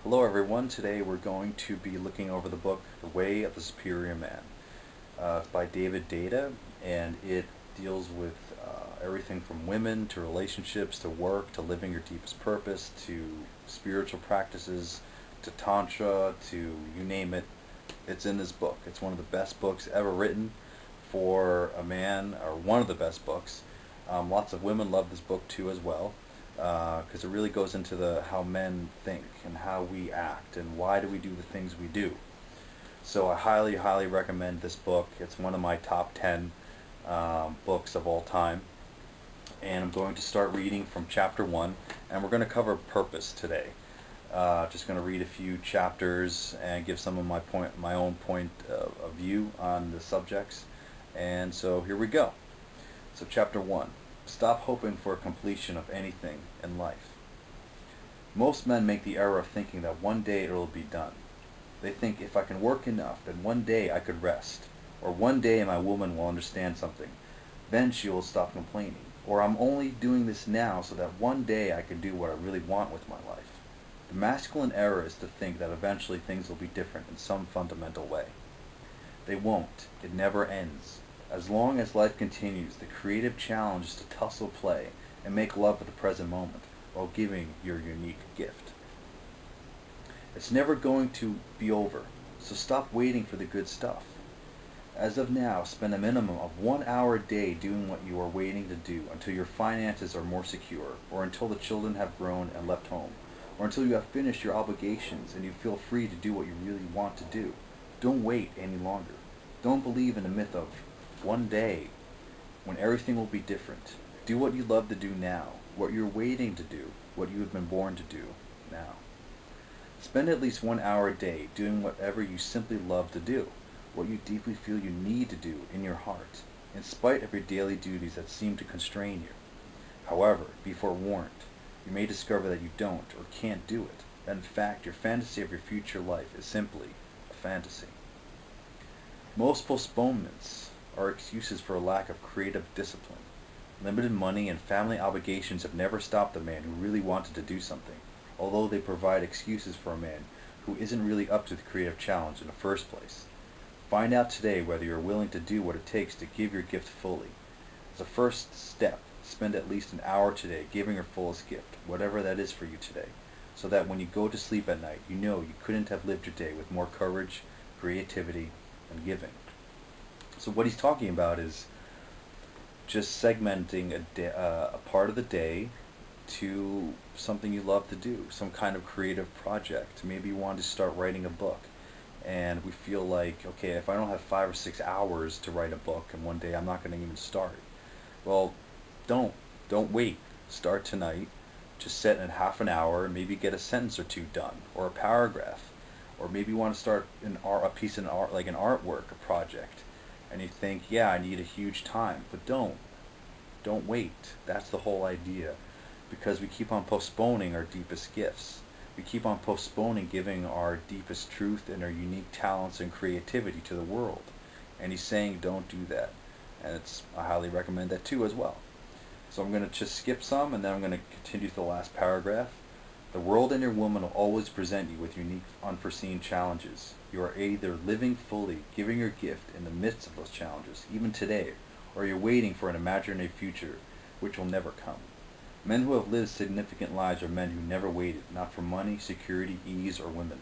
Hello everyone, today we're going to be looking over the book The Way of the Superior Man by Deida, and it deals with everything from women to relationships to work to living your deepest purpose to spiritual practices to tantra to you name it. It's in this book. It's one of the best books ever written for a man, or one of the best books. Lots of women love this book too as well, because it really goes into how men think and how we act and why do we do the things we do. So I highly, highly recommend this book. It's one of my top 10 books of all time. And I'm going to start reading from chapter 1, and we're going to cover purpose today. Just going to read a few chapters and give some of my own point of view on the subjects. And so here we go. So chapter 1. Stop hoping for completion of anything in life. Most men make the error of thinking that one day it will be done. They think, if I can work enough, then one day I could rest. Or one day my woman will understand something. Then she will stop complaining. Or I'm only doing this now so that one day I can do what I really want with my life. The masculine error is to think that eventually things will be different in some fundamental way. They won't. It never ends. As long as life continues, the creative challenge is to tussle, play, and make love at the present moment while giving your unique gift. It's never going to be over, so stop waiting for the good stuff. As of now, spend a minimum of 1 hour a day doing what you are waiting to do until your finances are more secure, or until the children have grown and left home, or until you have finished your obligations and you feel free to do what you really want to do. Don't wait any longer. Don't believe in the myth of one day when everything will be different. Do what you love to do now, what you're waiting to do, what you have been born to do now. Spend at least 1 hour a day doing whatever you simply love to do, what you deeply feel you need to do in your heart, in spite of your daily duties that seem to constrain you. However, be forewarned, you may discover that you don't or can't do it, that in fact your fantasy of your future life is simply a fantasy. Most postponements are excuses for a lack of creative discipline. Limited money and family obligations have never stopped a man who really wanted to do something, although they provide excuses for a man who isn't really up to the creative challenge in the first place. Find out today whether you're willing to do what it takes to give your gift fully. As a first step, spend at least an hour today giving your fullest gift, whatever that is for you today, so that when you go to sleep at night, you know you couldn't have lived your day with more courage, creativity, and giving. So what he's talking about is just segmenting a part of the day to something you love to do, some kind of creative project. Maybe you want to start writing a book, and we feel like, okay, if I don't have 5 or 6 hours to write a book, and one day I'm not going to even start. Well, don't wait. Start tonight. Just set in half an hour, and maybe get a sentence or two done, or a paragraph, or maybe you want to start a piece of art, like an artwork, a project. And you think, yeah, I need a huge time, but don't wait. That's the whole idea, because we keep on postponing our deepest gifts. We keep on postponing giving our deepest truth and our unique talents and creativity to the world. And he's saying don't do that. And I highly recommend that too as well. So I'm going to just skip some, and then I'm going to continue to the last paragraph. The world and your woman will always present you with unique, unforeseen challenges. You are either living fully, giving your gift in the midst of those challenges, even today, or you're waiting for an imaginary future which will never come. Men who have lived significant lives are men who never waited, not for money, security, ease, or women.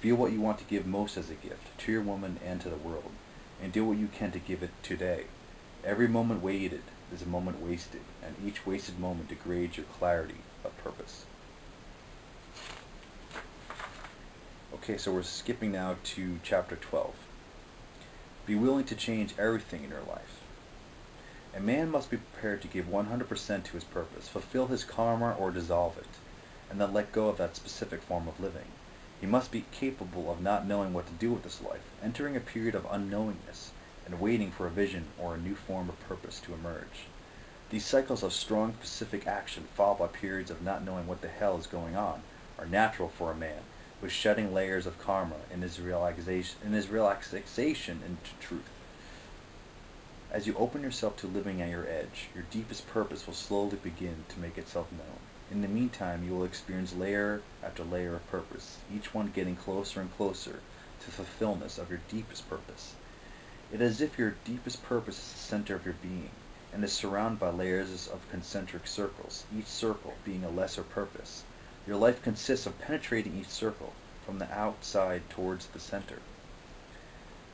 Feel what you want to give most as a gift, to your woman and to the world, and do what you can to give it today. Every moment waited is a moment wasted, and each wasted moment degrades your clarity of purpose. Okay, so we're skipping now to chapter 12. Be willing to change everything in your life. A man must be prepared to give 100% to his purpose, fulfill his karma or dissolve it, and then let go of that specific form of living. He must be capable of not knowing what to do with his life, entering a period of unknowingness, and waiting for a vision or a new form of purpose to emerge. These cycles of strong specific action, followed by periods of not knowing what the hell is going on, are natural for a man, with shedding layers of karma in his relaxation into truth. As you open yourself to living at your edge, your deepest purpose will slowly begin to make itself known. In the meantime, you will experience layer after layer of purpose, each one getting closer and closer to fulfillment of your deepest purpose. It is as if your deepest purpose is the center of your being, and is surrounded by layers of concentric circles, each circle being a lesser purpose. Your life consists of penetrating each circle, from the outside towards the center.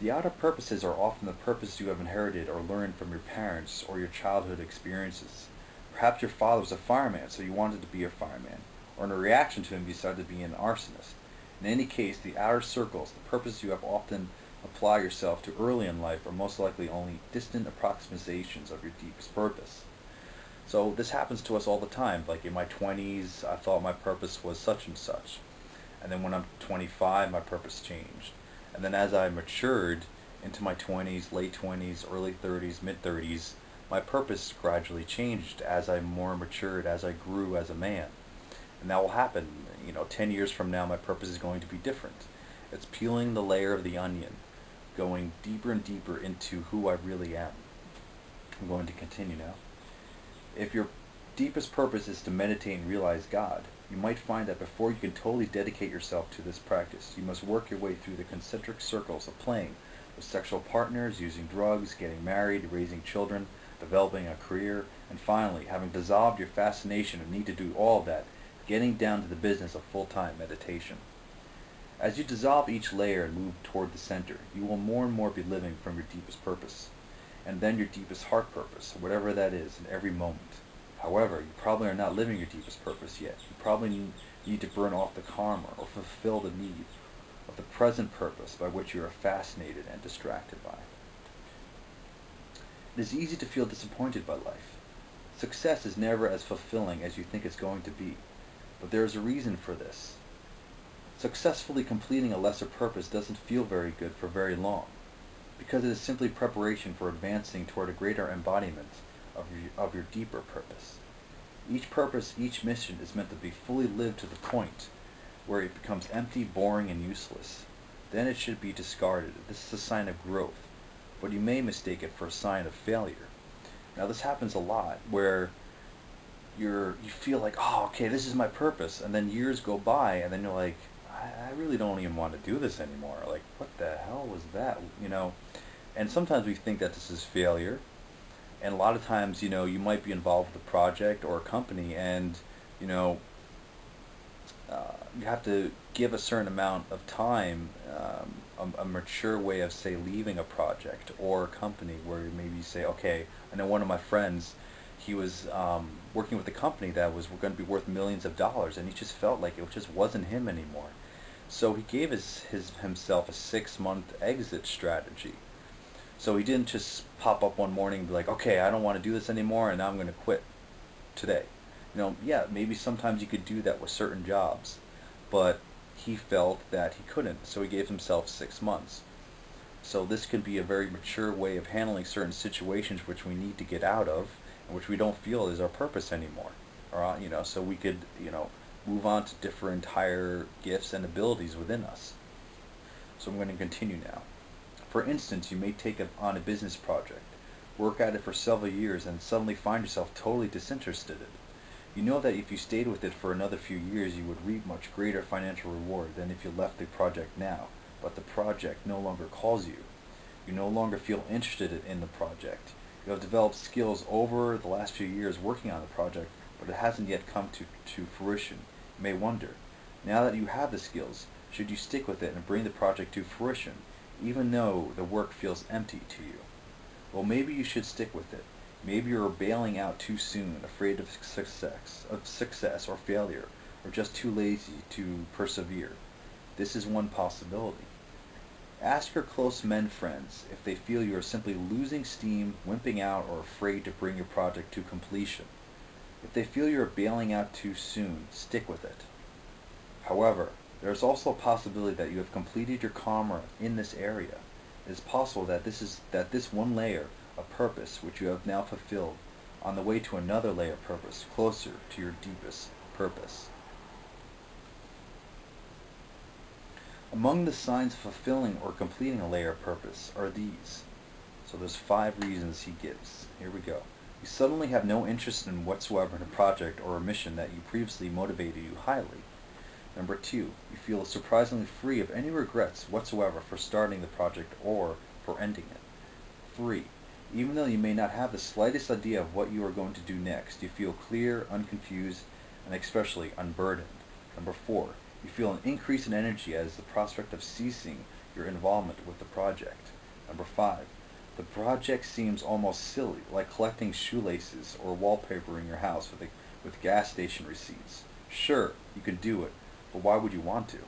The outer purposes are often the purposes you have inherited or learned from your parents or your childhood experiences. Perhaps your father was a fireman, so you wanted to be a fireman, or in a reaction to him you decided to be an arsonist. In any case, the outer circles, the purposes you have often apply yourself to early in life, are most likely only distant approximations of your deepest purpose. So this happens to us all the time. Like in my 20s, I thought my purpose was such and such. And then when I'm 25, my purpose changed. And then as I matured into my 20s, late 20s, early 30s, mid 30s, my purpose gradually changed as I more matured, as I grew as a man. And that will happen. 10 years from now, my purpose is going to be different. It's peeling the layer of the onion, going deeper and deeper into who I really am. I'm going to continue now. If your deepest purpose is to meditate and realize God, you might find that before you can totally dedicate yourself to this practice, you must work your way through the concentric circles of playing with sexual partners, using drugs, getting married, raising children, developing a career, and finally, having dissolved your fascination and need to do all of that, getting down to the business of full-time meditation. As you dissolve each layer and move toward the center, you will more and more be living from your deepest purpose, and then your deepest heart purpose, whatever that is, in every moment. However, you probably are not living your deepest purpose yet. You probably need to burn off the karma or fulfill the need of the present purpose by which you are fascinated and distracted by. It is easy to feel disappointed by life. Success is never as fulfilling as you think it's going to be, but there is a reason for this. Successfully completing a lesser purpose doesn't feel very good for very long, because it is simply preparation for advancing toward a greater embodiment of your deeper purpose. Each purpose, each mission is meant to be fully lived to the point where it becomes empty, boring, and useless. Then it should be discarded. This is a sign of growth, but you may mistake it for a sign of failure. Now this happens a lot, where you feel like, oh, okay, this is my purpose, and then years go by, and then you're like, I really don't even want to do this anymore. Like, what the hell was that? And sometimes we think that this is failure, and a lot of times, you might be involved with a project or a company, and you have to give a certain amount of time, a mature way of, say, leaving a project or a company, where maybe you say, okay, I know one of my friends, he was working with a company that was going to be worth millions of dollars, and he just felt like it just wasn't him anymore. So he gave himself a 6-month exit strategy. So he didn't just pop up one morning and be like, okay, I don't want to do this anymore, and now I'm going to quit today. Yeah, maybe sometimes you could do that with certain jobs, but he felt that he couldn't, so he gave himself 6 months. So this can be a very mature way of handling certain situations which we need to get out of, and which we don't feel is our purpose anymore. Or, so we could, move on to different higher gifts and abilities within us. So I'm going to continue now. For instance, you may take on a business project, work at it for several years, and suddenly find yourself totally disinterested in it. You know that if you stayed with it for another few years, you would reap much greater financial reward than if you left the project now, but the project no longer calls you. You no longer feel interested in the project. You have developed skills over the last few years working on the project, but it hasn't yet come to fruition. You may wonder, now that you have the skills, should you stick with it and bring the project to fruition, even though the work feels empty to you? Well, maybe you should stick with it. Maybe you're bailing out too soon, afraid of success or failure, or just too lazy to persevere. This is one possibility. Ask your close men friends if they feel you are simply losing steam, wimping out, or afraid to bring your project to completion. If they feel you are bailing out too soon, stick with it. However, there is also a possibility that you have completed your karma in this area. It is possible that this one layer of purpose which you have now fulfilled on the way to another layer of purpose closer to your deepest purpose. Among the signs of fulfilling or completing a layer of purpose are these. So there's 5 reasons he gives. Here we go. You suddenly have no interest in whatsoever in a project or a mission that you previously motivated you highly. Number 2, you feel surprisingly free of any regrets whatsoever for starting the project or for ending it. 3, even though you may not have the slightest idea of what you are going to do next, you feel clear, unconfused, and especially unburdened. Number 4, you feel an increase in energy as the prospect of ceasing your involvement with the project. Number 5, the project seems almost silly, like collecting shoelaces or wallpapering your house with gas station receipts. Sure, you can do it, but why would you want to?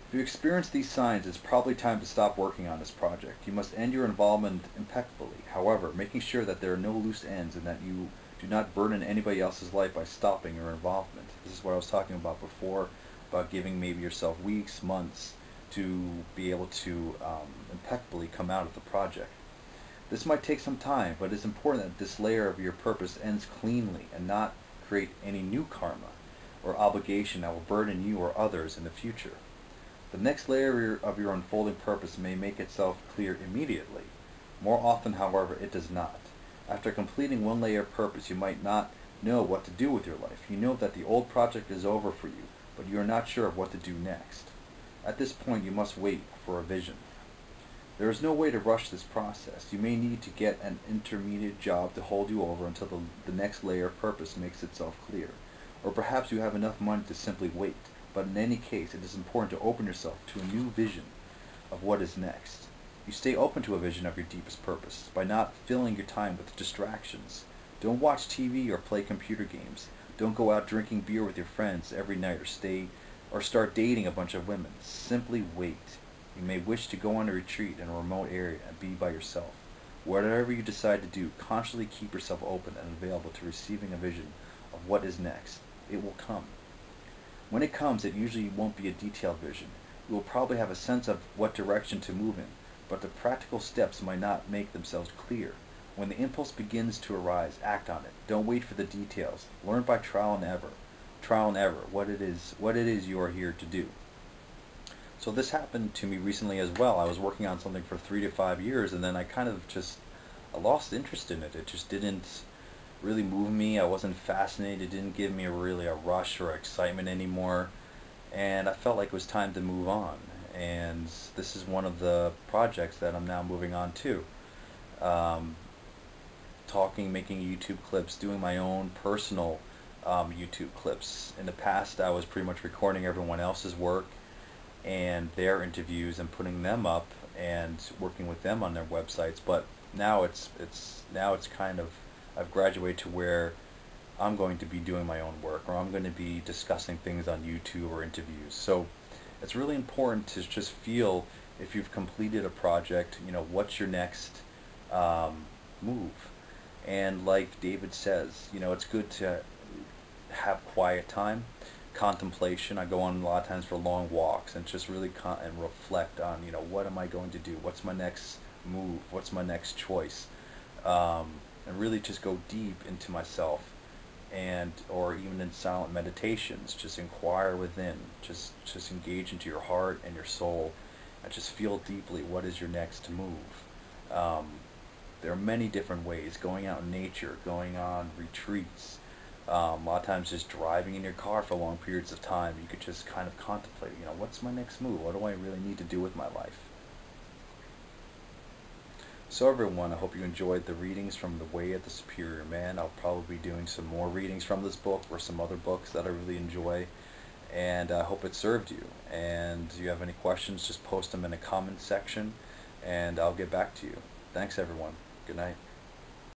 If you experience these signs, it's probably time to stop working on this project. You must end your involvement impeccably, however, making sure that there are no loose ends and that you do not burden anybody else's life by stopping your involvement. This is what I was talking about before, about giving maybe yourself weeks, months, to be able to impeccably come out of the project. This might take some time, but it's important that this layer of your purpose ends cleanly and not create any new karma or obligation that will burden you or others in the future. The next layer of your unfolding purpose may make itself clear immediately. More often, however, it does not. After completing one layer of purpose, you might not know what to do with your life. You know that the old project is over for you, but you are not sure of what to do next. At this point, you must wait for a vision. There is no way to rush this process. You may need to get an intermediate job to hold you over until the next layer of purpose makes itself clear. Or perhaps you have enough money to simply wait. But in any case, it is important to open yourself to a new vision of what is next. You stay open to a vision of your deepest purpose by not filling your time with distractions. Don't watch TV or play computer games. Don't go out drinking beer with your friends every night or start dating a bunch of women. Simply wait. You may wish to go on a retreat in a remote area and be by yourself. Whatever you decide to do, constantly keep yourself open and available to receiving a vision of what is next. It will come. When it comes, it usually won't be a detailed vision. You will probably have a sense of what direction to move in, but the practical steps might not make themselves clear. When the impulse begins to arise, act on it. Don't wait for the details. Learn by trial and error what it is you are here to do. So this happened to me recently as well. I was working on something for 3 to 5 years, and then I lost interest in it. It just didn't really move me. I wasn't fascinated. It didn't give me really a rush or excitement anymore, and I felt like it was time to move on. And this is one of the projects that I'm now moving on to. Making YouTube clips, doing my own personal YouTube clips. In the past, I was pretty much recording everyone else's work and their interviews and putting them up and working with them on their websites. But now it's kind of, I've graduated to where I'm going to be doing my own work, or I'm going to be discussing things on YouTube or interviews. So it's really important to just feel, if you've completed a project, what's your next move. And like David says, it's good to have quiet time, contemplation. I go on a lot of times for long walks and just really and reflect on, what am I going to do? What's my next move? What's my next choice? And really just go deep into myself, or even in silent meditations, just inquire within, just engage into your heart and your soul, and just feel deeply what is your next move. There are many different ways: going out in nature, going on retreats, a lot of times just driving in your car for long periods of time. You could just kind of contemplate, what's my next move? What do I really need to do with my life? So everyone, I hope you enjoyed the readings from The Way of the Superior Man. I'll probably be doing some more readings from this book or some other books that I really enjoy, and I hope it served you. And if you have any questions, just post them in the comment section and I'll get back to you. Thanks everyone. Good night.